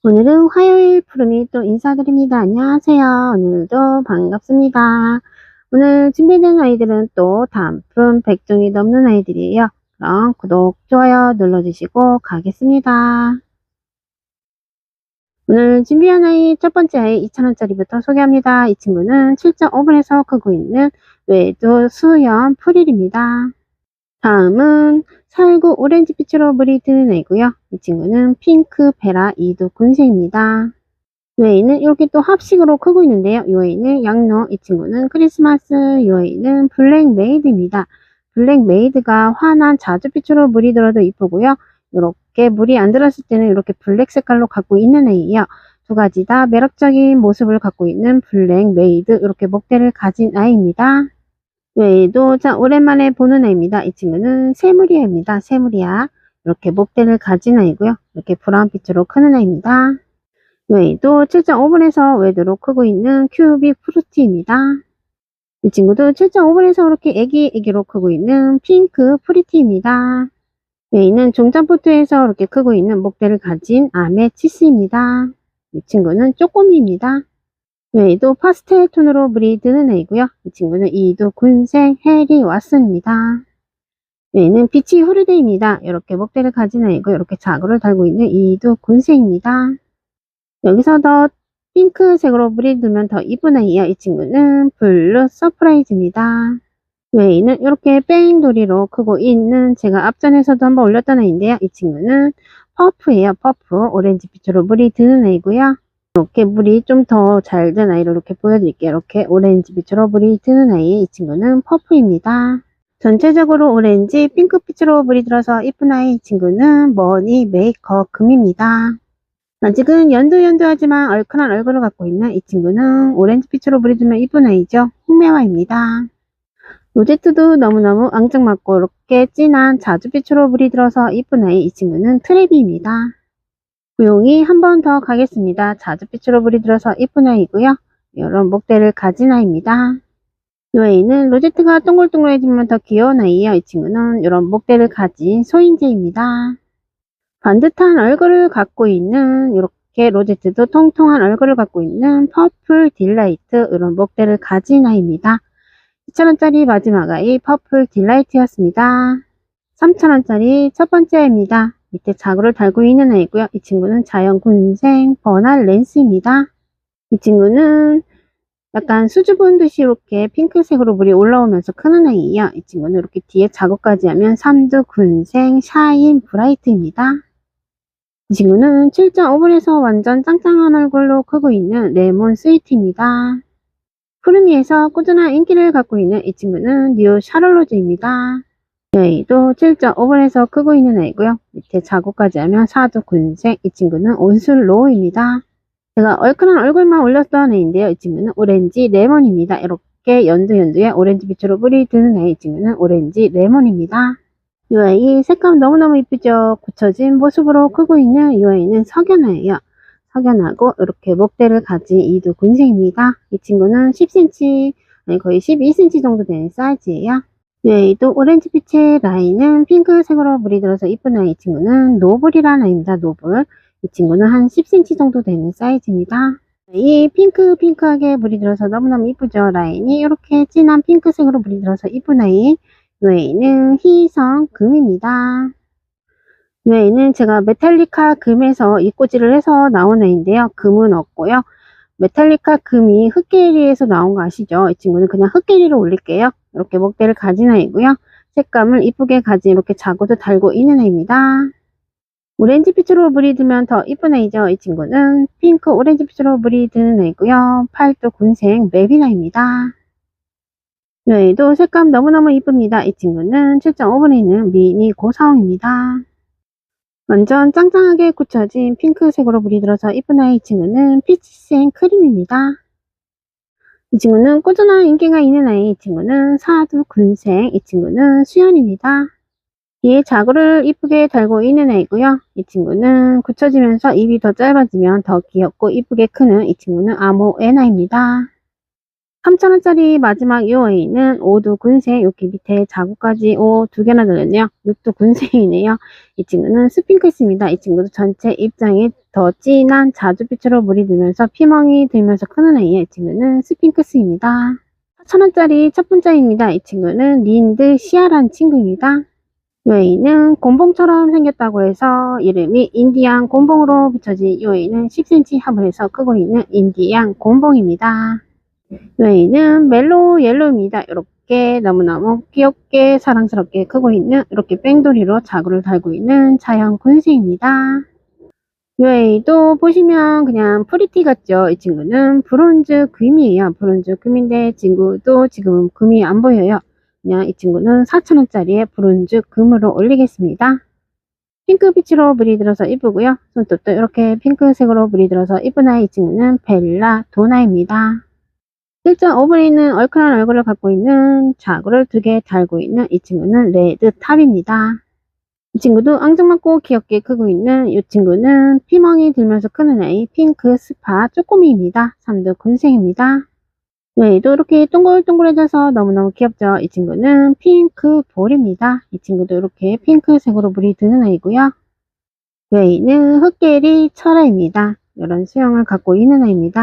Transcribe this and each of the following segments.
오늘은 화요일 푸름이 또 인사드립니다. 안녕하세요. 오늘도 반갑습니다. 오늘 준비된 아이들은 또 단품 100종이 넘는 아이들이에요. 그럼 구독, 좋아요 눌러주시고 가겠습니다. 오늘 준비한 아이 첫 번째 아이 2,000원짜리부터 소개합니다. 이 친구는 7.5분에서 크고 있는 외도 수염 프릴입니다. 다음은 살구 오렌지빛으로 물이 드는 애고요. 이 친구는 핑크 베라 이두 군새입니다. 이 애는 이렇게 또 합식으로 크고 있는데요. 이 애는 양로, 이 친구는 크리스마스, 이 애는 블랙 메이드입니다. 블랙 메이드가 환한 자주빛으로 물이 들어도 이쁘고요. 이렇게 물이 안 들었을 때는 이렇게 블랙 색깔로 갖고 있는 애예요. 두 가지 다 매력적인 모습을 갖고 있는 블랙 메이드, 이렇게 목대를 가진 아이입니다. 외에도 오랜만에 보는 애입니다. 이 친구는 세무리아입니다. 세무리아. 이렇게 목대를 가진 아이고요. 이렇게 브라운빛으로 크는 애입니다. 외에도 7.5분에서 외도로 크고 있는 큐빅 프루티입니다. 이 친구도 7.5분에서 이렇게 애기로 크고 있는 핑크 프리티입니다. 외에는 종장포트에서 이렇게 크고 있는 목대를 가진 아메치스입니다. 이 친구는 쪼꼬미입니다. 외에도 파스텔 톤으로 물이 드는 애이고요. 이 친구는 이두 군생 해리 왓슨입니다. 외에는 빛이 후르데입니다. 이렇게 목대를 가진 애이고 이렇게 자구를 달고 있는 이두 군생입니다. 여기서 더 핑크색으로 물이 들면 더 이쁜 애이에요. 이 친구는 블루 서프라이즈입니다. 외에는 이렇게 뺑돌이로 크고 있는, 제가 앞전에서도 한번 올렸던 애인데요. 이 친구는 퍼프예요. 퍼프. 오렌지빛으로 물이 드는 애이고요. 이렇게 물이 좀 더 잘 든 아이를 이렇게 보여드릴게요. 이렇게 오렌지빛으로 물이 드는 아이, 이 친구는 퍼프입니다. 전체적으로 오렌지, 핑크빛으로 물이 들어서 이쁜 아이, 이 친구는 머니 메이커 금입니다. 아직은 연두하지만 얼큰한 얼굴을 갖고 있는 이 친구는 오렌지빛으로 물이 들면 이쁜 아이죠. 홍매화입니다. 로제트도 너무너무 앙증맞고 이렇게 진한 자주빛으로 물이 들어서 이쁜 아이, 이 친구는 트레비입니다. 구용이 한 번 더 가겠습니다. 자주빛으로 물이 들어서 이쁜 아이고요. 이런 목대를 가진 아이입니다. 이 아이는 로제트가 동글동글해지면 더 귀여운 아이예요. 이 친구는 이런 목대를 가진 소인재입니다. 반듯한 얼굴을 갖고 있는, 이렇게 로제트도 통통한 얼굴을 갖고 있는 퍼플 딜라이트, 이런 목대를 가진 아이입니다. 2,000원짜리 마지막 아이 퍼플 딜라이트였습니다. 3,000원짜리 첫 번째 아이입니다. 밑에 자구를 달고 있는 애이고요. 이 친구는 자연군생 버날 랜스입니다. 이 친구는 약간 수줍은 듯이 이렇게 핑크색으로 물이 올라오면서 크는 애이에요. 이 친구는 이렇게 뒤에 자구까지 하면 삼두군생 샤인 브라이트입니다. 이 친구는 7.5분에서 완전 짱짱한 얼굴로 크고 있는 레몬 스위트입니다. 푸르미에서 꾸준한 인기를 갖고 있는 이 친구는 뉴 샤를로즈입니다. 이 아이도 7.5분에서 크고 있는 아이고요. 밑에 자구까지 하면 사두군생, 이 친구는 온슬로우입니다. 제가 얼큰한 얼굴만 올렸던 애인데요. 이 친구는 오렌지 레몬입니다. 이렇게 연두에 오렌지빛으로 물이 드는 아이, 이 친구는 오렌지 레몬입니다. 이 아이 색감 너무너무 이쁘죠. 굳혀진 모습으로 크고 있는 이 아이는 석연아예요. 석연하고 이렇게 목대를 가진 이두 군생입니다. 이 친구는 10cm, 아니 거의 12cm 정도 되는 사이즈예요. 이 아이도 오렌지빛의 라인은 핑크색으로 물이 들어서 이쁜 아이, 이 친구는 노블이라는 아이입니다. 노블. 이 친구는 한 10cm 정도 되는 사이즈입니다. 이 핑크하게 물이 들어서 너무너무 이쁘죠. 라인이 이렇게 진한 핑크색으로 물이 들어서 이쁜 아이. 이 아이는 희성 금입니다. 이 아이는 제가 메탈리카 금에서 입꼬지를 해서 나온 애인데요. 금은 없고요. 메탈리카 금이 흑계리에서 나온 거 아시죠? 이 친구는 그냥 흑계리로 올릴게요. 이렇게 목대를 가진 아이고요. 색감을 이쁘게 가진 이렇게 자구도 달고 있는 애입니다. 오렌지빛으로 물이 들면 더 이쁜 애이죠. 이 친구는 핑크 오렌지빛으로 물이 드는 애이고요. 팔도 군생 메비나입니다. 이 아이도 색감 너무너무 이쁩니다. 이 친구는 7.5분에 있는 미니 고사홍입니다. 완전 짱짱하게 굳혀진 핑크색으로 물이 들어서 이쁜 아이, 이 친구는 피치생 크림입니다. 이 친구는 꾸준한 인기가 있는 아이, 이 친구는 사두군생, 이 친구는 수연입니다. 뒤에 자구를 이쁘게 달고 있는 애이고요. 이 친구는 굳혀지면서 입이 더 짧아지면 더 귀엽고 이쁘게 크는 이 친구는 아모에나입니다. 3,000원짜리 마지막 이 아이는 오두군생, 여기 밑에 자구까지 두 개나 들렸네요. 육두군생이네요. 이 친구는 스핑크스입니다. 이 친구도 전체 입장이 더 진한 자주빛으로 물이 들면서 피멍이 들면서 크는 아이예요. 이 친구는 스핑크스입니다. 4,000원짜리 첫 번째입니다. 이 친구는 린드 시아라는 친구입니다. 이 아이는 곰봉처럼 생겼다고 해서 이름이 인디안 곰봉으로 붙여진 이 아이는 10cm 합을 해서 크고 있는 인디안 곰봉입니다. 이 아이는 멜로우 옐로우입니다. 이렇게 너무너무 귀엽게 사랑스럽게 크고 있는 이렇게 뺑돌이로 자구를 달고 있는 자연 군새입니다. 이 아이도 보시면 그냥 프리티 같죠? 이 친구는 브론즈 금이에요. 브론즈 금인데 친구도 지금 금이 안 보여요. 그냥 이 친구는 4,000원짜리에 브론즈 금으로 올리겠습니다. 핑크빛으로 물이 들어서 이쁘고요. 손톱도 이렇게 핑크색으로 물이 들어서 이쁜 아이. 이 친구는 벨라 도나입니다. 1.5분에 있는 얼큰한 얼굴을 갖고 있는 자구를 2개 달고 있는 이 친구는 레드탑입니다. 이 친구도 앙증맞고 귀엽게 크고 있는 이 친구는 피멍이 들면서 크는 아이 핑크 스파 쪼꼬미입니다. 3두 군생입니다. 얘도 이렇게 동글동글해져서 너무너무 귀엽죠. 이 친구는 핑크 볼입니다. 이 친구도 이렇게 핑크색으로 물이 드는 아이고요. 얘는 흑개리 철아입니다. 이런 수영을 갖고 있는 아이입니다.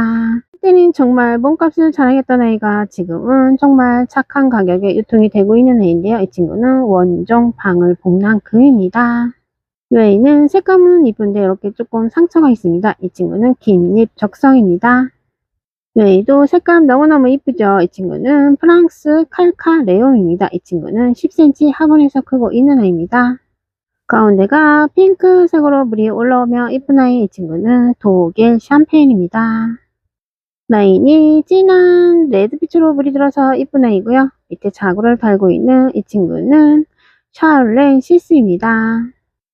그때는 정말 몸값을 자랑했던 아이가 지금은 정말 착한 가격에 유통이 되고 있는 아이인데요. 이 친구는 원종 방울 복랑 금입니다. 이 아이는 색감은 이쁜데 이렇게 조금 상처가 있습니다. 이 친구는 긴립 적성입니다. 이 아이도 색감 너무너무 이쁘죠. 이 친구는 프랑스 칼카 레옹입니다. 이 친구는 10cm 화분에서 크고 있는 아이입니다. 가운데가 핑크색으로 물이 올라오며 이쁜 아이. 이 친구는 독일 샴페인입니다. 라인이 진한 레드빛으로 물이 들어서 이쁜 아이고요. 밑에 자구를 달고 있는 이 친구는 샤를렌 시스입니다.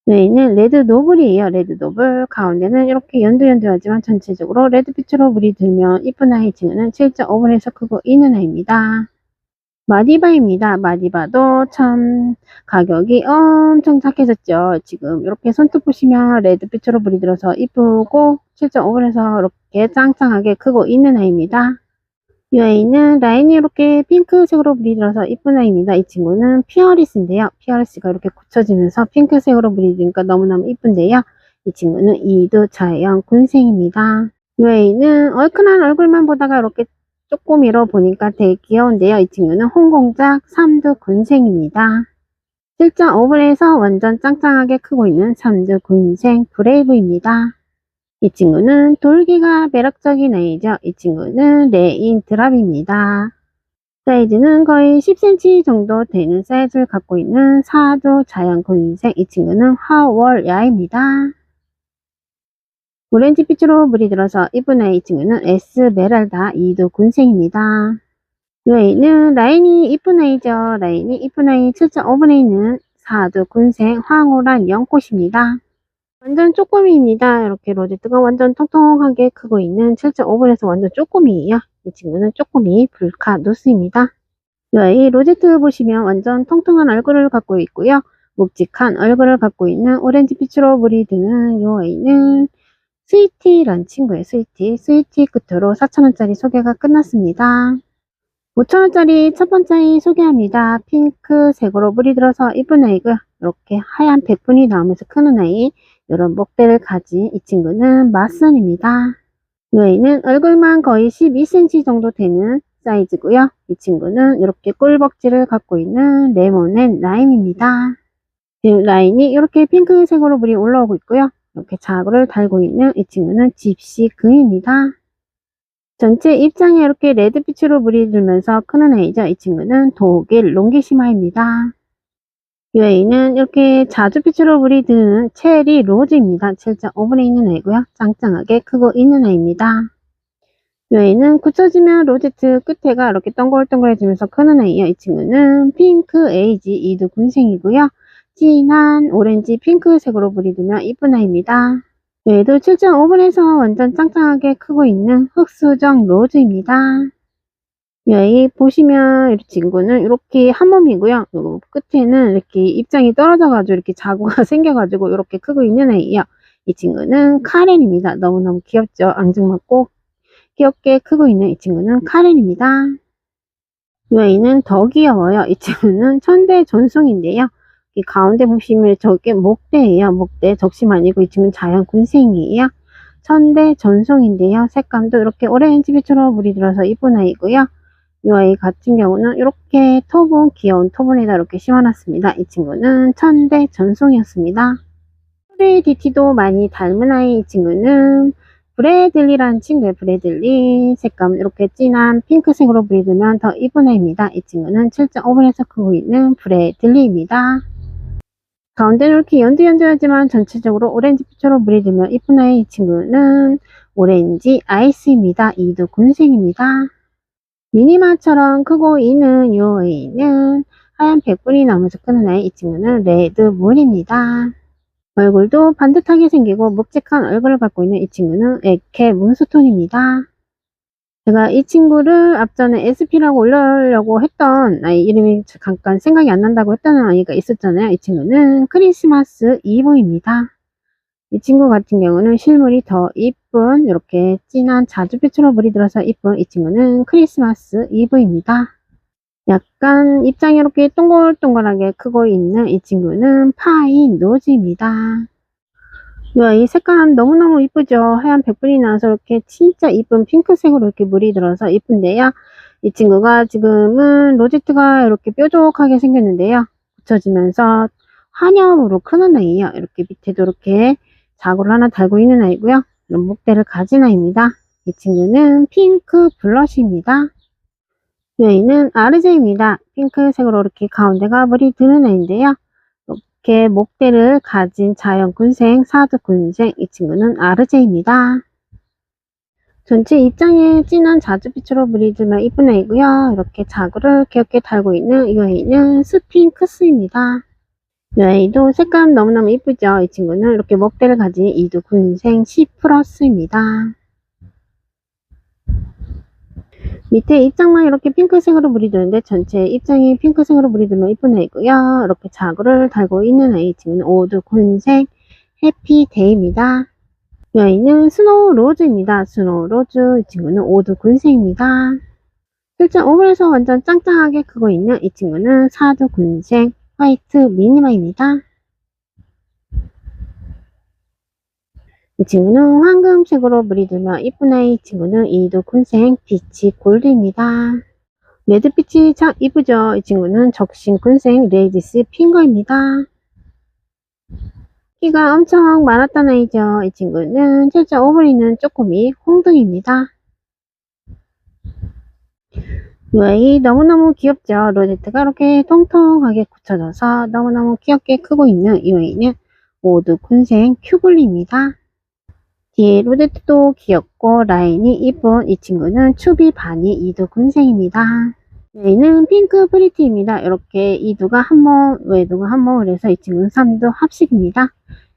얘는 레드 노블이에요. 레드 노블. 가운데는 이렇게 연두연두하지만 전체적으로 레드빛으로 물이 들면 이쁜 아이. 이 친구는 7.5분에서 크고 있는 아이입니다. 마디바입니다. 마디바도 참 가격이 엄청 착해졌죠. 지금 이렇게 손톱 보시면 레드빛으로 물이 들어서 이쁘고 7.5분에서 이렇게 짱짱하게 크고 있는 아이입니다. 이 아이는 라인이 이렇게 핑크색으로 물이 들어서 이쁜 아이입니다. 이 친구는 피어리스인데요. 피어리스가 이렇게 굳혀지면서 핑크색으로 물이 드니까 너무너무 이쁜데요. 이 친구는 이두 자연 군생입니다. 이 아이는 얼큰한 얼굴만 보다가 이렇게 쪼꼬미로 보니까 되게 귀여운데요. 이 친구는 홍공작 3두 군생입니다. 7.5분에서 완전 짱짱하게 크고 있는 3두 군생 브레이브입니다. 이 친구는 돌기가 매력적인 아이죠. 이 친구는 레인 드랍입니다. 사이즈는 거의 10cm 정도 되는 사이즈를 갖고 있는 4두 자연 군생. 이 친구는 하월 야입니다. 오렌지빛으로 물이 들어서 이쁜 아이. 이 친구는 에스메랄다 2두 군생입니다. 이 아이는 라인이 이쁜 아이죠. 라인이 이쁜 아이 7.5분에 있는 4두 군생 황홀한 연꽃입니다. 완전 쪼꼬미입니다. 이렇게 로제트가 완전 통통하게 크고 있는 7.5분에서 완전 쪼꼬미예요. 이 친구는 쪼꼬미 불카 노스입니다. 이 아이 로제트 보시면 완전 통통한 얼굴을 갖고 있고요. 묵직한 얼굴을 갖고 있는 오렌지빛으로 물이 드는 이 아이는 스위티란 친구예요. 스위티 끝으로 4,000원짜리 소개가 끝났습니다. 5,000원짜리 첫 번째 아이 소개합니다. 핑크색으로 물이 들어서 이쁜 아이고요. 이렇게 하얀 백분이 나오면서 크는 아이. 이런 목대를 가진 이 친구는 마슨입니다. 이 아이는 얼굴만 거의 12cm 정도 되는 사이즈고요. 이 친구는 이렇게 꿀벅지를 갖고 있는 레몬앤 라임입니다. 지금 라인이 이렇게 핑크색으로 물이 올라오고 있고요. 이렇게 자구를 달고 있는 이 친구는 집시 금입니다. 전체 입장에 이렇게 레드빛으로 물이 들면서 크는 아이죠. 이 친구는 독일 롱기시마입니다. 이 아이는 이렇게 자주빛으로 물이 드는 체리 로즈입니다. 7.5분에 있는 아이고요. 짱짱하게 크고 있는 아이입니다. 이 아이는 굳혀지면 로제트 끝에가 이렇게 동글동글해지면서 크는 아이예요. 이 친구는 핑크 에이지 2두 군생이고요. 진한 오렌지 핑크색으로 물이 들면 이쁜 아이입니다. 얘도 7.5분에서 완전 짱짱하게 크고 있는 흑수정 로즈입니다. 이 아이 보시면 이 친구는 이렇게 한 몸이고요. 요 끝에는 이렇게 입장이 떨어져가지고 이렇게 자구가 생겨가지고 이렇게 크고 있는 아이예요. 이 친구는 카렌입니다. 너무너무 귀엽죠. 앙증맞고 귀엽게 크고 있는 이 친구는 카렌입니다. 이 아이는 더 귀여워요. 이 친구는 천대 존송인데요. 이 가운데 보시면 저게 목대예요. 목대 적심 아니고 이 친구는 자연 군생이에요. 천대 전송인데요. 색감도 이렇게 오렌지 빛으로 물이 들어서 이쁜 아이고요. 이 아이 같은 경우는 이렇게 토분, 귀여운 토분에다 이렇게 심어놨습니다. 이 친구는 천대 전송이었습니다. 프레디티도 많이 닮은 아이. 이 친구는 브래들리라는 친구예요. 브래들리. 색감 이렇게 진한 핑크색으로 브리드면 더 이쁜 아이입니다. 이 친구는 7.5분에서 크고 있는 브래들리입니다. 가운데는 이렇게 연두연두하지만 전체적으로 오렌지 빛으로 브리드면 이쁜 아이. 이 친구는 오렌지 아이스입니다. 이두 군생입니다. 미니마처럼 크고 있는 이 아이는 하얀 백분이 나오면서 크는 아이. 이 친구는 레드문입니다. 얼굴도 반듯하게 생기고 묵직한 얼굴을 갖고 있는 이 친구는 에케 문스톤입니다. 제가 이 친구를 앞전에 SP라고 올려려고 했던 아이 이름이 잠깐 생각이 안 난다고 했던 아이가 있었잖아요. 이 친구는 크리스마스 이브입니다. 이 친구 같은 경우는 실물이 더 이쁜 이렇게 진한 자주빛으로 물이 들어서 이쁜 이 친구는 크리스마스 이브입니다. 약간 입장이 이렇게 동글동글하게 크고 있는 이 친구는 파인 노즈입니다. 이 색감 너무너무 이쁘죠. 하얀 백분이 나와서 이렇게 진짜 이쁜 핑크색으로 이렇게 물이 들어서 이쁜데요. 이 친구가 지금은 로제트가 이렇게 뾰족하게 생겼는데요. 붙여지면서 환엽으로 크는 아이예요. 이렇게 밑에도 이렇게 자구를 하나 달고 있는 아이고요. 이런 목대를 가진 아이입니다. 이 친구는 핑크 블러쉬입니다. 이 아이는 아르제입니다. 핑크색으로 이렇게 가운데가 물이 드는 아이인데요. 이렇게 목대를 가진 자연군생, 사두군생, 이 친구는 아르제입니다. 전체 입장에 진한 자주빛으로 물이 들면 이쁜 아이고요. 이렇게 자구를 귀엽게 달고 있는 이 아이는 스핑크스입니다. 이 아이도 색감 너무너무 이쁘죠. 이 친구는 이렇게 목대를 가진 이두군생 C+입니다. 밑에 입장만 이렇게 핑크색으로 물이 드는데 전체 입장이 핑크색으로 물이 들면 이쁜 아이고요. 이렇게 자구를 달고 있는 아이. 이 친구는 오두군생 해피데이입니다. 이 아이는 스노우로즈입니다. 스노우로즈. 이 친구는 오두군생입니다. 7.5분에서 완전 짱짱하게 크고 있는 이 친구는 사두군생 화이트 미니마입니다. 이 친구는 황금색으로 물이 들면 이쁜 아이. 이 친구는 이두군생 피치 골드입니다. 레드빛이 참 이쁘죠. 이 친구는 적신군생 레이디스 핑거입니다. 끼가 엄청 많았던 아이죠. 이 친구는 7.5분이는 쪼꼬미 홍등입니다. 이 아이 너무너무 귀엽죠. 로제트가 이렇게 통통하게 굳혀져서 너무너무 귀엽게 크고 있는 이 아이는 오두군생 큐블리입니다. 뒤에 로제트도 귀엽고 라인이 이쁜 이 친구는 추비 바니 이두군생입니다. 얘는 핑크 프리티입니다. 이렇게 이두가 한몸, 외두가 한몸을 해서 이 친구는 3두 합식입니다.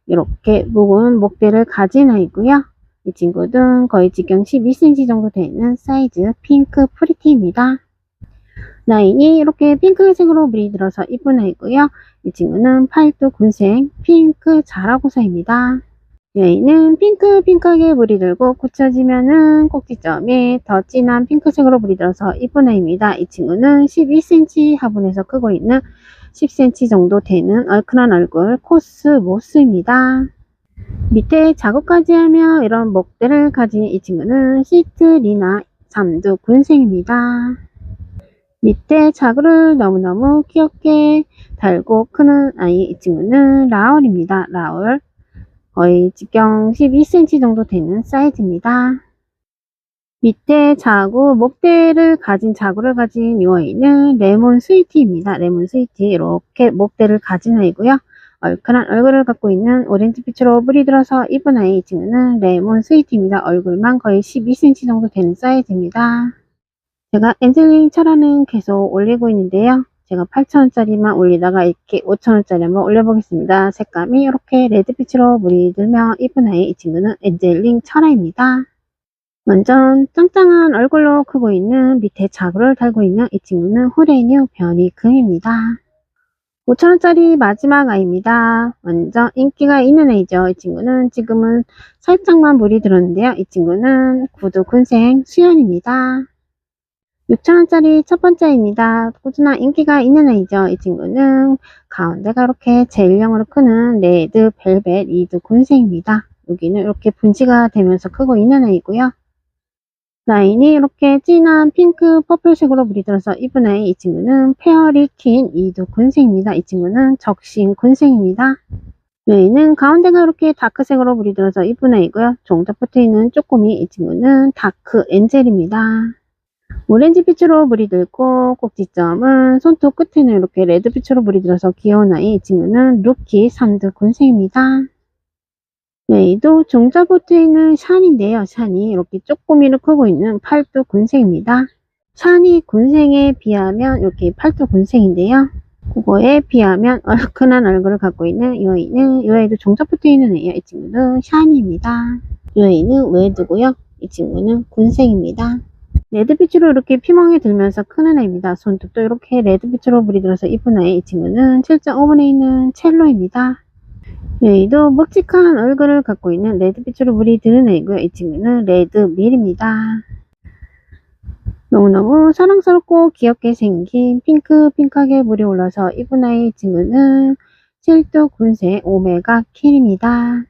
이렇게 묵은 목대를 가진 아이고요. 이 친구는 거의 직경 12cm 정도 되는 사이즈 핑크 프리티입니다. 라인이 이렇게 핑크색으로 물이 들어서 이쁜 아이고요. 이 친구는 팔두 군생 핑크 자라고사입니다. 얘는 핑크하게 물이 들고 굳혀지면은 꼭지점이 더 진한 핑크색으로 물이 들어서 이쁜 아이입니다. 이 친구는 12cm 화분에서 크고 있는 10cm 정도 되는 얼큰한 얼굴 코스모스입니다. 밑에 작업까지 하며 이런 목대를 가진 이 친구는 시트리나 3두 군생입니다. 밑에 자구를 너무너무 귀엽게 달고 크는 아이. 이 친구는 라울입니다. 라울. 거의 직경 12cm 정도 되는 사이즈입니다. 밑에 자구, 목대를 가진 자구를 가진 이 아이는 레몬 스위티입니다. 레몬 스위티. 이렇게 목대를 가진 아이고요. 얼큰한 얼굴을 갖고 있는 오렌지빛으로 물이 들어서 이쁜 아이. 이 친구는 레몬 스위티입니다. 얼굴만 거의 12cm 정도 되는 사이즈입니다. 제가 엔젤링 철화는 계속 올리고 있는데요. 제가 8,000원짜리만 올리다가 이렇게 5,000원짜리 한번 올려보겠습니다. 색감이 이렇게 레드빛으로 물이 들면 이쁜 아이. 이 친구는 엔젤링 철화입니다. 완전 짱짱한 얼굴로 크고 있는 밑에 자구를 달고 있는 이 친구는 후레뉴 변이금입니다. 5,000원짜리 마지막 아이입니다. 완전 인기가 있는 아이죠. 이 친구는 지금은 살짝만 물이 들었는데요. 이 친구는 구두군생 수연입니다. 6,000원짜리 첫 번째입니다. 꾸준한 인기가 있는 아이죠. 이 친구는 가운데가 이렇게 제일형으로 크는 레드 벨벳 이두 군생입니다. 여기는 이렇게 분지가 되면서 크고 있는 애이고요. 라인이 이렇게 진한 핑크 퍼플색으로 물이 들어서 이쁜 아이. 이 친구는 페어리 킨 이두 군생입니다. 이 친구는 적신 군생입니다. 여기는 가운데가 이렇게 다크색으로 물이 들어서 이쁜 아이고요. 종잡 붙어 있는 쪼꼬미. 이 친구는 다크 엔젤입니다. 오렌지빛으로 물이 들고 꼭지점은 손톱 끝에는 이렇게 레드빛으로 물이 들어서 귀여운 아이. 이 친구는 루키 3두 군생입니다. 얘도 종자 붙어 있는 샤니인데요. 샤니 이렇게 쪼꼬미를 크고 있는 팔두 군생입니다. 샤니 군생에 비하면 이렇게 팔두 군생인데요. 그거에 비하면 얼큰한 얼굴을 갖고 있는 이 아이도 종자 붙어 있는 애예요. 이 친구는 샤니입니다. 이 아이는 웨드고요. 이 친구는 군생입니다. 레드빛으로 이렇게 피멍이 들면서 크는 애입니다. 손톱도 이렇게 레드빛으로 물이 들어서 이쁜 아이. 이 친구는 7.5분에 있는 첼로입니다. 얘도 묵직한 얼굴을 갖고 있는 레드빛으로 물이 드는 애이고요. 이 친구는 레드밀입니다. 너무너무 사랑스럽고 귀엽게 생긴 핑크하게 물이 올라서 이쁜 아이. 이 친구는 7두 군생 오메가 킬입니다.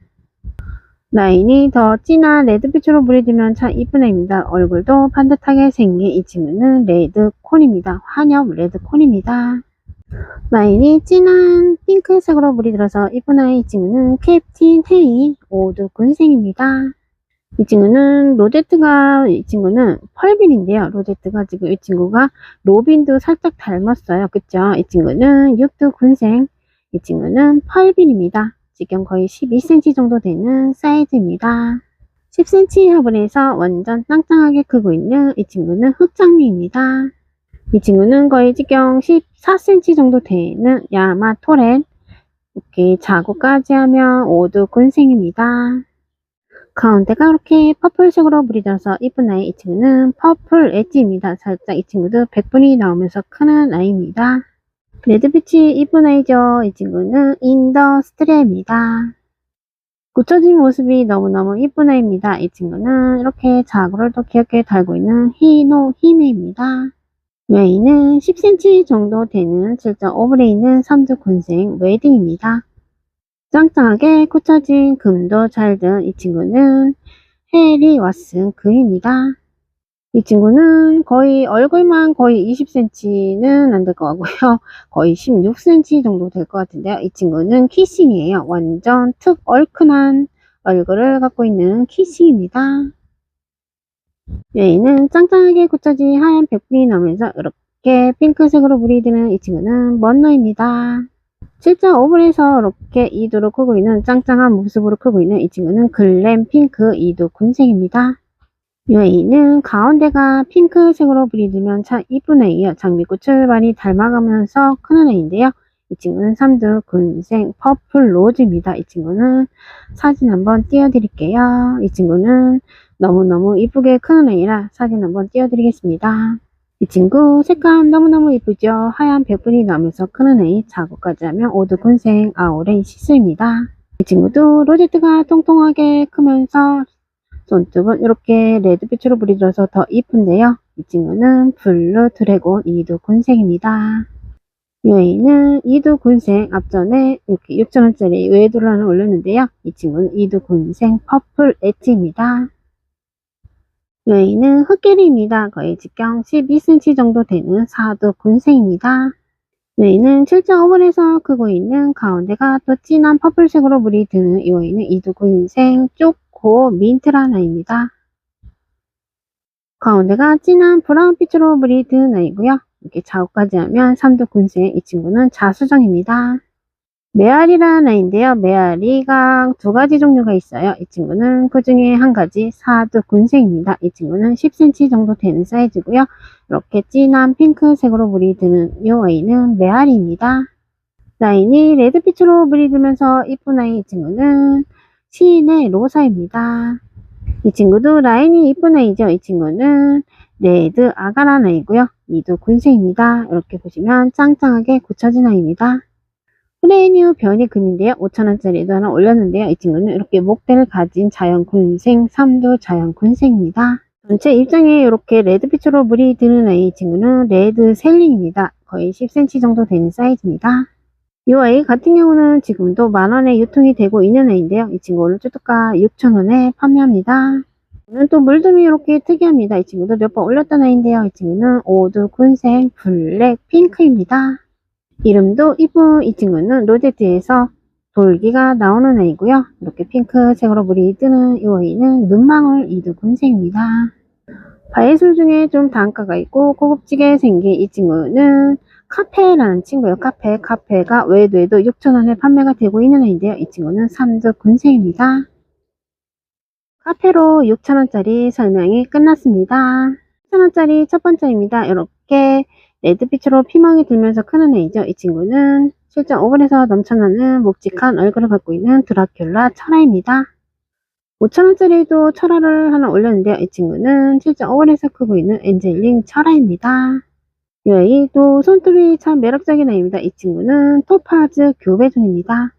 라인이 더 진한 레드빛으로 물이 들면 참 이쁜 애입니다. 얼굴도 반듯하게 생긴 이 친구는 레드콘입니다. 환엽 레드콘입니다. 라인이 진한 핑크색으로 물이 들어서 이쁜 아이. 이 친구는 캡틴 헤이 5두 군생입니다. 이 친구는 이 친구는 펄빈인데요. 로제트가 지금 이 친구가 로빈도 살짝 닮았어요. 그쵸? 이 친구는 6두 군생. 이 친구는 펄빈입니다. 지금 거의 12cm 정도 되는 사이즈입니다. 10cm 화분에서 완전 짱짱하게 크고 있는 이 친구는 흑장미입니다. 이 친구는 거의 지경 14cm 정도 되는 야마토렌. 이렇게 자구까지 하면 5두 군생입니다. 가운데가 이렇게 퍼플색으로 물이 들어서 이쁜 아이. 이 친구는 퍼플 엣지입니다. 살짝 이 친구도 백분이 나오면서 크는 아이입니다. 레드빛이 이쁜 아이죠. 이 친구는 인더스트리아입니다. 굳혀진 모습이 너무너무 이쁜 아이입니다. 이 친구는 이렇게 자구를 더 귀엽게 달고 있는 히노히메입니다. 웨이는 10cm 정도 되는 7.5분에 있는 3두 군생 웨딩입니다. 짱짱하게 굳혀진 금도 잘 든 이 친구는 해리 왓슨 그입니다. 이 친구는 거의 얼굴만 거의 20cm는 안 될 것 같고요. 거의 16cm 정도 될 것 같은데요. 이 친구는 키싱이에요. 완전 특 얼큰한 얼굴을 갖고 있는 키싱입니다. 얘는 짱짱하게 굳혀진 하얀 백분이 나오면서 이렇게 핑크색으로 물이 드는 이 친구는 먼노입니다. 7.5분에서 이렇게 2두로 크고 있는 짱짱한 모습으로 크고 있는 이 친구는 글램 핑크 2두 군생입니다. 이 아이는 가운데가 핑크색으로 물이 들면 참 이쁜 애예요. 장미꽃을 많이 닮아가면서 크는 애인데요. 이 친구는 3두 군생 퍼플 로즈입니다. 이 친구는 사진 한번 띄워드릴게요. 이 친구는 너무너무 이쁘게 크는 애이라 사진 한번 띄워드리겠습니다. 이 친구 색감 너무너무 이쁘죠. 하얀 백분이 나면서 크는 애. 자구까지 하면 5두 군생 아오렌 시스입니다. 이 친구도 로제트가 통통하게 크면서 손톱은 이렇게 레드빛으로 물이 들어서 더 이쁜데요. 이 친구는 블루 드래곤 2두 군생입니다. 이 아이는 2두 군생 앞전에 이렇게 6,000원짜리 외도를 하나 올렸는데요. 이 친구는 2두 군생 퍼플 엣지입니다. 이 아이는 흑개리입니다. 거의 직경 12cm 정도 되는 4두 군생입니다. 이 아이는 7.5분에서 크고 있는 가운데가 또 진한 퍼플색으로 물이 드는 이 아이는 2두 군생 쪼코 민트라는 아이입니다. 가운데가 진한 브라운빛으로 물이 드는 아이고요. 이렇게 자구까지 하면 3두 군생. 이 친구는 자수정입니다. 메아리라는 아이인데요. 메아리가 두 가지 종류가 있어요. 이 친구는 그 중에 한 가지 4두 군생입니다. 이 친구는 10cm 정도 되는 사이즈고요. 이렇게 진한 핑크색으로 물이 드는 이 아이는 메아리입니다. 라인이 레드빛으로 물이 들면서 이쁜 아이. 이 친구는 시인의 로사입니다. 이 친구도 라인이 이쁜 아이죠. 이 친구는 레드 아가라는 아이고요. 2두 군생입니다. 이렇게 보시면 짱짱하게 굳혀진 아이입니다. 프레뉴 변이 금인데요. 5,000원짜리도 하나 올렸는데요. 이 친구는 이렇게 목대를 가진 자연 군생 3두 자연 군생입니다. 전체 입장에 이렇게 레드빛으로 물이 드는 아이. 이 친구는 레드 셀링입니다. 거의 10cm 정도 되는 사이즈입니다. 이 아이 같은 경우는 지금도 만원에 유통이 되고 있는 애인데요. 이 친구 오늘 쭈뚜까 6,000원에 판매합니다. 오늘 또 물듬이 이렇게 특이합니다. 이 친구도 몇 번 올렸던 애인데요. 이 친구는 오두군생 블랙 핑크입니다. 이름도 이쁜 이 친구는 로제트에서 돌기가 나오는 애이고요. 이렇게 핑크색으로 물이 뜨는 이 아이는 눈망울 이두군생입니다. 바예술 중에 좀 단가가 있고 고급지게 생긴 이 친구는 카페라는 친구예요. 카페가 외에도 6,000원에 판매가 되고 있는 애인데요. 이 친구는 삼두군생입니다. 카페로 6,000원짜리 설명이 끝났습니다. 6,000원짜리 첫 번째입니다. 이렇게 레드빛으로 피멍이 들면서 크는 애이죠. 이 친구는 7.5분에서 넘쳐나는 묵직한 얼굴을 갖고 있는 드라큘라 철화입니다. 5,000원짜리도 철화를 하나 올렸는데요. 이 친구는 7.5분에서 크고 있는 엔젤링 철화입니다. 이 아이도 손톱이 참 매력적인 아이입니다. 이 친구는 토파즈 교배종입니다.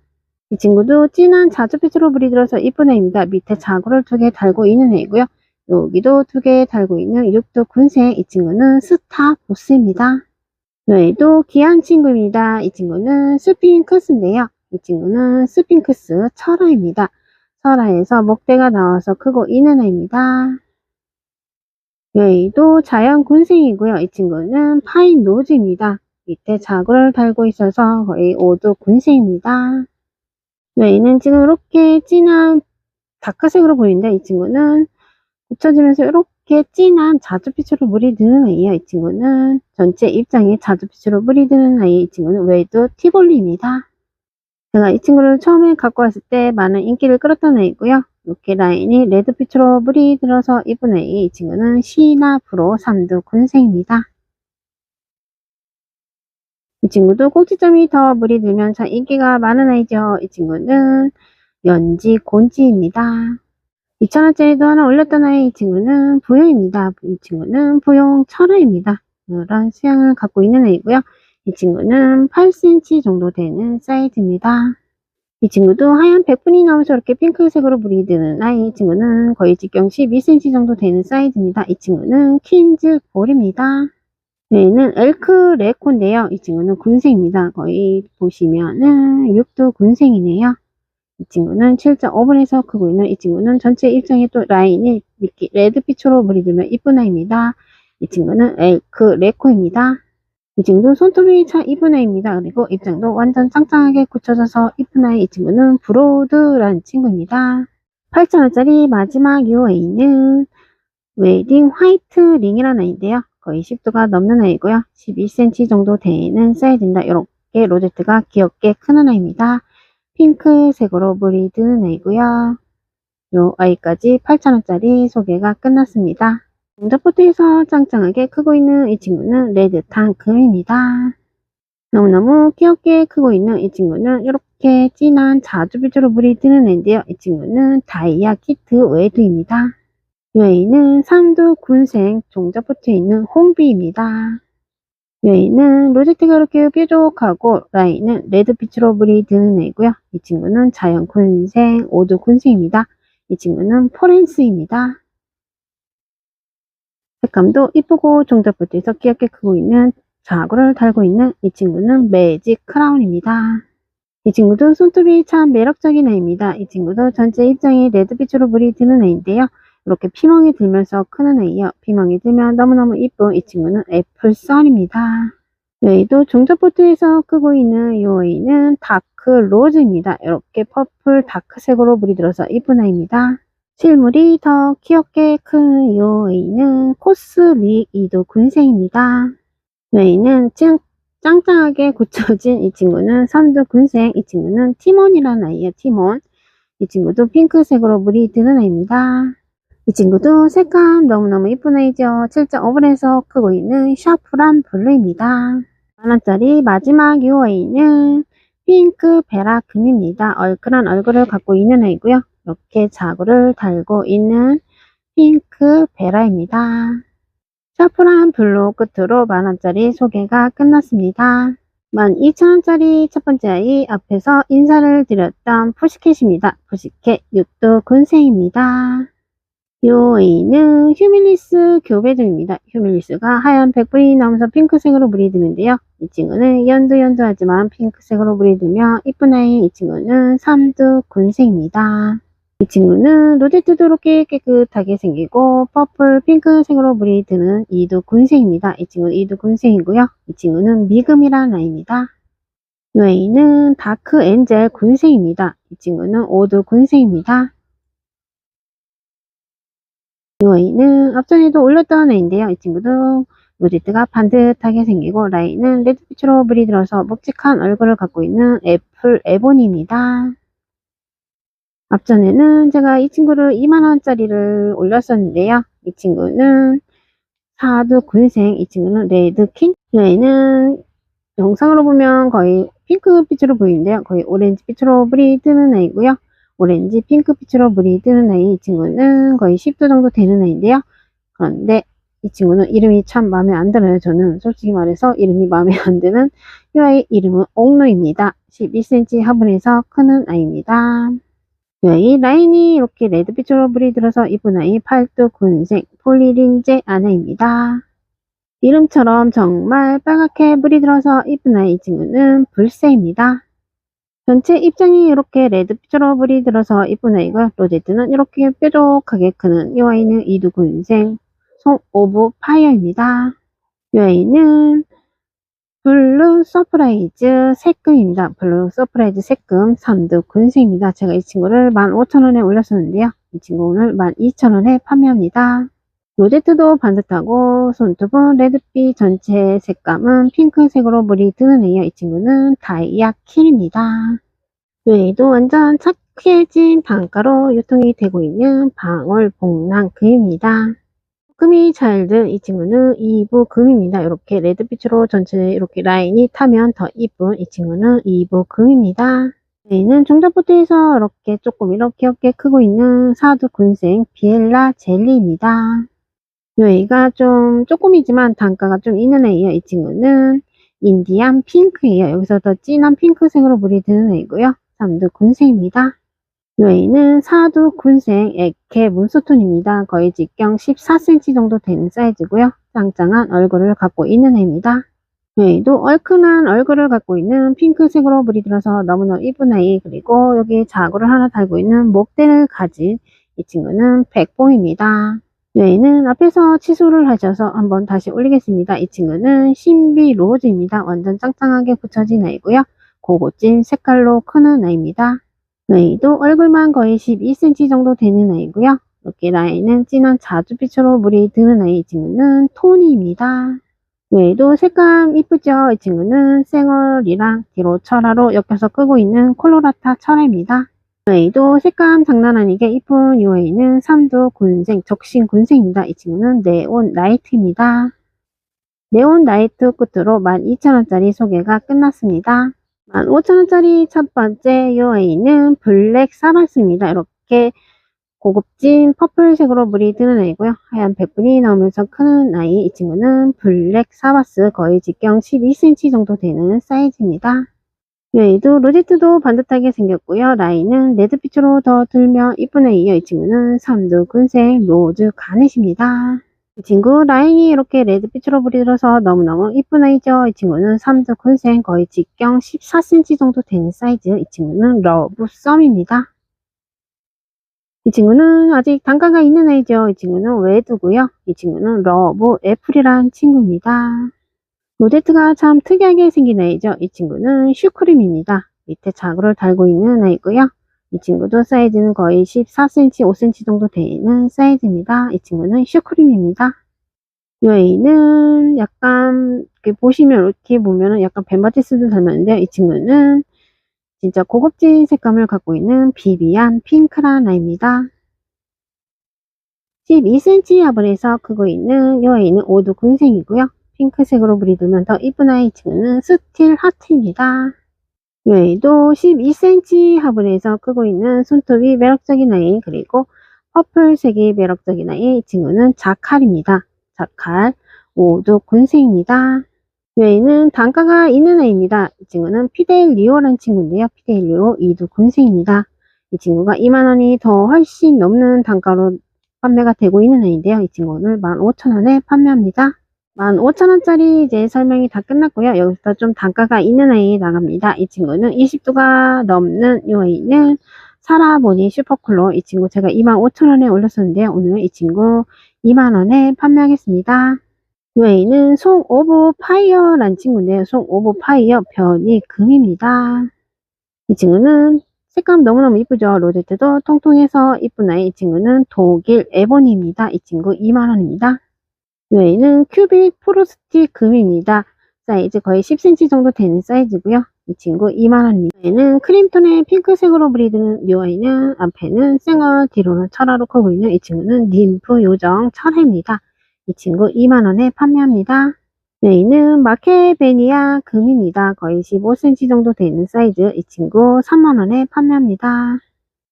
이 친구도 진한 자주빛으로 물이 들어서 이쁜 애입니다. 밑에 자구를 2개 달고 있는 애이고요. 여기도 2개 달고 있는 육두군생. 이 친구는 스타 보스입니다. 이 아이도 귀한 친구입니다. 이 친구는 스핑크스인데요. 이 친구는 스핑크스 철화입니다. 철화에서 목대가 나와서 크고 있는 애입니다. 이 아이도 자연군생이고요. 이 친구는 파인 노즈입니다. 밑에 자구를 달고 있어서 거의 오두군생입니다. 얘는 지금 이렇게 진한 다크색으로 보이는데 이 친구는 굳혀지면서 이렇게 진한 자주빛으로 물이 드는 아이예요. 이 친구는 전체 입장이 자주빛으로 물이 드는 아이. 이 친구는 웨이드 티볼리입니다. 제가 이 친구를 처음에 갖고 왔을 때 많은 인기를 끌었던 아이고요. 이렇게 라인이 레드빛으로 물이 들어서 이쁜 아이. 이 친구는 시나브로 삼두군생입니다. 이 친구도 꼭지점이 더 물이 들면 참 인기가 많은 아이죠. 이 친구는 연지 곤지입니다. 2,000원짜리도 하나 올렸던 아이. 이 친구는 부용입니다. 이 친구는 부용 철화입니다. 이런 수양을 갖고 있는 아이고요. 이 친구는 8cm 정도 되는 사이즈입니다. 이 친구도 하얀 백분이 나오면서 이렇게 핑크색으로 물이 드는 아이. 이 친구는 거의 직경 12cm 정도 되는 사이즈입니다. 이 친구는 퀸즈 볼입니다. 얘는 엘크 레코인데요. 이 친구는 군생입니다. 거의 보시면은 6두 군생이네요. 이 친구는 7.5분에서 크고 있는 이 친구는 전체 입장에 또 라인이 이렇게 레드빛으로 물이 들면 이쁜 아이입니다. 이 친구는 엘크 레코입니다. 이 친구도 손톱이 참 이쁜 아이입니다. 그리고 입장도 완전 짱짱하게 굳혀져서 이쁜 아이. 이 친구는 브로드라는 친구입니다. 8,000원짜리 마지막 이 아이는 웨딩 화이트 링이라는 아이인데요. 거의 10도가 넘는 아이고요. 12cm 정도 되는 사이즈입니다. 이렇게 로제트가 귀엽게 크는 아이입니다. 핑크색으로 물이 드는 아이고요. 요 아이까지 8,000원짜리 소개가 끝났습니다. 공작포트에서 짱짱하게 크고 있는 이 친구는 레드탄 금입니다. 너무너무 귀엽게 크고 있는 이 친구는 이렇게 진한 자주빛으로 물이 드는 애인데요. 이 친구는 다이아 키트 웨드입니다. 이 아이는 삼두군생 종자포트에 있는 홍비입니다. 이 아이는 로제트가 이렇게 뾰족하고 라인은 레드빛으로 물이 드는 애이고요. 이 친구는 자연군생, 오두군생입니다. 이 친구는 포렌스입니다. 색감도 이쁘고 종자포트에서 귀엽게 크고 있는 자구를 달고 있는 이 친구는 매직 크라운입니다. 이 친구도 손톱이 참 매력적인 애입니다. 이 친구도 전체 입장이 레드빛으로 물이 드는 애인데요. 이렇게 피멍이 들면서 크는 애이요. 피멍이 들면 너무너무 이쁜 이 친구는 애플선입니다. 얘도 종자포트에서 크고 있는 이 아이는 다크 로즈입니다. 이렇게 퍼플 다크색으로 물이 들어서 이쁜 아이입니다. 실물이 더 귀엽게 큰 이 아이는 코스믹 이두군생입니다. 이 아이는 짱짱하게 굳혀진 이 친구는 삼두군생. 이 친구는 티몬이라는 아이예요. 티몬. 이 친구도 핑크색으로 물이 드는 아이입니다. 이 친구도 색감 너무너무 이쁜 아이죠. 7.5분에서 크고 있는 샤프란 블루입니다. 만원짜리 마지막 이 아이는 핑크 베라 금입니다. 얼큰한 얼굴을 갖고 있는 아이고요. 이렇게 자구를 달고 있는 핑크 베라입니다. 샤프란 블루 끝으로 만원짜리 소개가 끝났습니다. 12,000원짜리 첫 번째 아이 앞에서 인사를 드렸던 푸시캣입니다. 푸시캣 육두군생입니다. 이 아이는 휴밀리스 교배종입니다. 휴밀리스가 하얀 백분이 나오면서 핑크색으로 물이 드는데요. 이 친구는 연두연두하지만 핑크색으로 물이 들며 이쁜 아이. 이 친구는 삼두군생입니다. 이 친구는 로제트도 이렇게 깨끗하게 생기고 퍼플 핑크색으로 물이 드는 이두군생입니다. 이 친구는 이두군생이고요. 이 친구는 미금이라는 아이입니다. 이 아이는 다크 엔젤 군생입니다. 이 친구는 오두군생입니다. 이 아이는 앞전에도 올렸던 아이인데요. 이 친구도 로제트가 반듯하게 생기고 라인은 레드빛으로 물이 들어서 묵직한 얼굴을 갖고 있는 애플 에본입니다. 앞전에는 제가 이 친구를 2만원짜리를 올렸었는데요. 이 친구는 사두군생, 이 친구는 레드킹. 이 아이는 영상으로 보면 거의 핑크빛으로 보이는데요. 거의 오렌지빛으로 물이 뜨는 아이고요. 오렌지 핑크빛으로 물이 뜨는 아이. 이 친구는 거의 10도 정도 되는 아이인데요. 그런데 이 친구는 이름이 참 마음에 안 들어요. 저는 솔직히 말해서 이름이 마음에 안 드는 이 아이 이름은 옥루입니다. 12cm 화분에서 크는 아이입니다. 이 아이 라인이 이렇게 레드빛으로 물이 들어서 이쁜 아이 팔뚝군생 폴리린제 아내입니다. 이름처럼 정말 빨갛게 물이 들어서 이쁜 아이. 이 친구는 불새입니다. 전체 입장이 이렇게 레드빛으로 물이 들어서 이쁜 아이고요. 로제트는 이렇게 뾰족하게 크는 이 아이는 이두군생 송 오브 파이어입니다. 이 아이는 블루 서프라이즈 새금입니다. 블루 서프라이즈 새금 삼두군생입니다. 제가 이 친구를 15,000원에 올렸었는데요. 이 친구 오늘 12,000원에 판매합니다. 로제트도 반듯하고 손톱은 레드빛, 전체 색감은 핑크색으로 물이 드는 애요. 이 친구는 다이아 킬입니다. 외에도 완전 착해진 단가로 유통이 되고 있는 방울복랑금입니다. 금이 잘 든 이 친구는 이부금입니다. 이렇게 레드빛으로 전체 이렇게 라인이 타면 더 이쁜 이 친구는 이부금입니다. 얘는 종자포트에서 이렇게 조금 이렇게 크고 있는 사두군생 비엘라 젤리입니다. 이 아이가 좀 조금이지만 단가가 좀 있는 애예요. 이 친구는 인디안 핑크예요. 여기서 더 진한 핑크색으로 물이 드는 애이고요. 삼두군생입니다. 이 아이는 사두군생 에케 문소톤입니다. 거의 직경 14cm 정도 되는 사이즈고요. 짱짱한 얼굴을 갖고 있는 애입니다. 이 아이도 얼큰한 얼굴을 갖고 있는 핑크색으로 물이 들어서 너무너무 이쁜 아이. 그리고 여기 자구를 하나 달고 있는 목대를 가진 이 친구는 백봉입니다. 이 아이는 앞에서 치수를 하셔서 한번 다시 올리겠습니다. 이 친구는 신비 로즈입니다. 완전 짱짱하게 붙여진 아이고요. 고고진 색깔로 크는 아이입니다. 이 아이도 얼굴만 거의 12cm 정도 되는 아이고요. 이렇게 라인은 진한 자주빛으로 물이 드는 아이. 이 친구는 토니입니다. 이 아이도 색감 이쁘죠? 이 친구는 생얼이랑 뒤로 철화로 엮여서 끄고 있는 콜로라타 철화입니다. 이 아이도 색감 장난 아니게 이쁜 이 아이는 삼두군생 적신군생입니다. 이 친구는 네온 나이트입니다. 네온 나이트 끝으로 12,000원짜리 소개가 끝났습니다. 15,000원짜리 첫 번째 이 아이는 블랙 사바스입니다. 이렇게 고급진 퍼플색으로 물이 드는 아이고요. 하얀 백분이 나오면서 크는 아이. 이 친구는 블랙 사바스 거의 직경 12cm 정도 되는 사이즈입니다. 이 아이도 로제트도 반듯하게 생겼고요. 라인은 레드빛으로 더 들며 이쁜 아이예요. 이 친구는 삼두군생 로즈 가넷입니다. 이 친구 라인이 이렇게 레드빛으로 물이 들어서 너무너무 이쁜 아이죠. 이 친구는 삼두군생 거의 직경 14cm 정도 되는 사이즈. 이 친구는 러브 썸입니다. 이 친구는 아직 단가가 있는 아이죠. 이 친구는 외두고요. 이 친구는 러브 애플이란 친구입니다. 로제트가 참 특이하게 생긴 아이죠. 이 친구는 슈크림입니다. 밑에 자구를 달고 있는 아이고요. 이 친구도 사이즈는 거의 14cm, 5cm 정도 되는 사이즈입니다. 이 친구는 슈크림입니다. 이 아이는 약간 이렇게 보시면 이렇게 보면은 약간 벤바티스도 닮았는데요. 이 친구는 진짜 고급진 색감을 갖고 있는 비비안 핑크란 아이입니다. 12cm 화분에서 크고 있는 이 아이는 오두군생이고요. 핑크색으로 물이 들면 더 이쁜 아이. 친구는 스틸 하트입니다. 이 아이도 12cm 화분에서 크고 있는 손톱이 매력적인 아이. 그리고 퍼플색이 매력적인 아이. 이 친구는 자칼입니다. 자칼 오두군생입니다. 이 아이는 단가가 있는 아이입니다. 이 친구는 피델리오라는 친구인데요. 피델리오 이두군생입니다. 이 친구가 2만원이 더 훨씬 넘는 단가로 판매가 되고 있는 아이인데요. 이 친구는 15,000원에 판매합니다. 15,000원짜리 이제 설명이 다 끝났고요. 여기서 좀 단가가 있는 아이 나갑니다. 이 친구는 20도가 넘는 이 아이는 사라보니 슈퍼쿨로, 이 친구 제가 25,000원에 올렸었는데요. 오늘 이 친구 2만원에 판매하겠습니다. 이 아이는 송 오브 파이어라는 친구인데요. 송 오브 파이어 변이 금입니다. 이 친구는 색감 너무너무 이쁘죠. 로제트도 통통해서 이쁜 아이. 이 친구는 독일 에보니입니다. 이 친구 2만원입니다. 이 아이는 큐빅 프로스티 금입니다. 사이즈 거의 10cm 정도 되는 사이즈고요. 이 친구 2만원입니다. 얘는 크림톤의 핑크색으로 브리드는 이 아이는 앞에는 생얼, 뒤로는 철화로 커 보이는 이 친구는 ним프 요정 철화입니다. 이 친구 2만원에 판매합니다. 얘는 마케베니아 금입니다. 거의 15cm 정도 되는 사이즈. 이 친구 3만원에 판매합니다.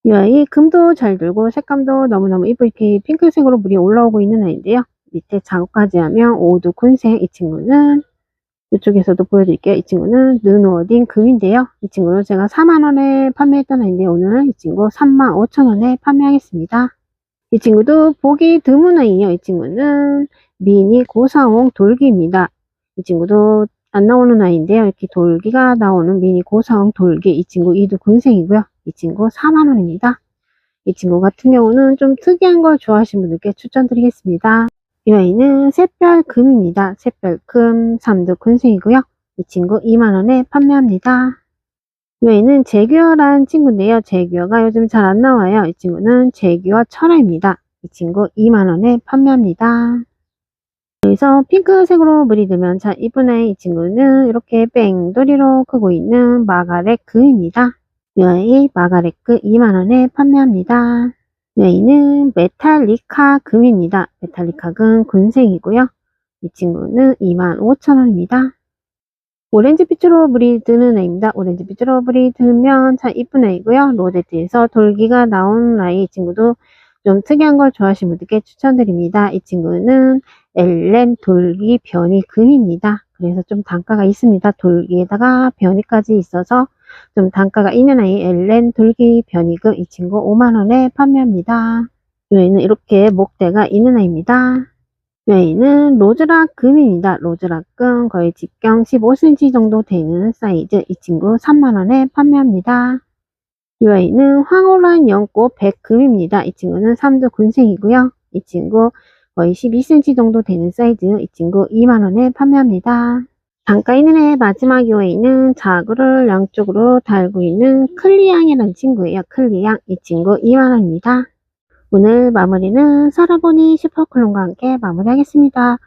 이 아이 금도 잘 들고 색감도 너무너무 이쁘게 핑크색으로 물이 올라오고 있는 아이인데요. 밑에 작업까지 하면 오두 군색. 이 친구는 이쪽에서도 보여드릴게요. 이 친구는 느노딩 금인데요. 이 친구는 제가 4만원에 판매했던 아이인데 오늘 이 친구 35,000원에 판매하겠습니다. 이 친구도 보기 드문 아이예요. 이 친구는 미니 고사홍 돌기입니다. 이 친구도 안 나오는 아이인데요. 이렇게 돌기가 나오는 미니 고사홍 돌기. 이 친구 이두 군생이고요. 이 친구 4만원입니다. 이 친구 같은 경우는 좀 특이한 걸 좋아하시는 분들께 추천드리겠습니다. 이 아이는 샛별금입니다. 샛별금 3두 군생이고요. 이 친구 2만원에 판매합니다. 이 아이는 제규어란 친구인데요. 제규어가 요즘 잘 안 나와요. 이 친구는 제규어 철화입니다. 이 친구 2만원에 판매합니다. 여기서 핑크색으로 물이 들면 참 이쁜 아이. 이 친구는 이렇게 뺑돌이로 크고 있는 마가렛 금입니다. 이 아이 마가렛 금 2만원에 판매합니다. 이 아이는 메탈리카 금입니다. 메탈리카 금 군생이고요. 이 친구는 25,000원입니다. 오렌지빛으로 물이 드는 아이입니다. 오렌지빛으로 물이 들면 참 이쁜 아이고요. 로제트에서 돌기가 나온 아이. 이 친구도 좀 특이한 걸 좋아하시는 분들께 추천드립니다. 이 친구는 엘렌 돌기 변이 금입니다. 그래서 좀 단가가 있습니다. 돌기에다가 변이까지 있어서 좀 단가가 있는 아이 엘렌 돌기 변이금. 이 친구 5만원에 판매합니다. 이 아이는 이렇게 목대가 있는 아이입니다. 이 아이는 로즈락 금입니다. 로즈락 금 거의 직경 15cm 정도 되는 사이즈. 이 친구 3만원에 판매합니다. 이 아이는 황홀한 연꽃 백금입니다. 이 친구는 3두 군생이고요. 이 친구 거의 12cm 정도 되는 사이즈. 이 친구 2만원에 판매합니다. 단가 있는 애 마지막 이 아이는 자구를 양쪽으로 달고 있는 클리앙이라는 친구예요. 클리앙. 이 친구 2만원입니다. 오늘 마무리는 사라보니 슈퍼클론과 함께 마무리하겠습니다.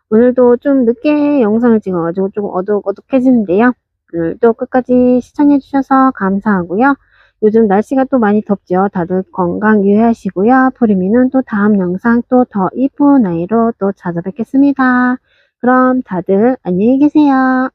오늘도 좀 늦게 영상을 찍어가지고 좀 어둑어둑해지는데요. 오늘도 끝까지 시청해주셔서 감사하고요. 요즘 날씨가 또 많이 덥죠. 다들 건강 유의하시고요. 푸르미는 또 다음 영상 또 더 이쁜 아이로 또 찾아뵙겠습니다. 그럼 다들 안녕히 계세요.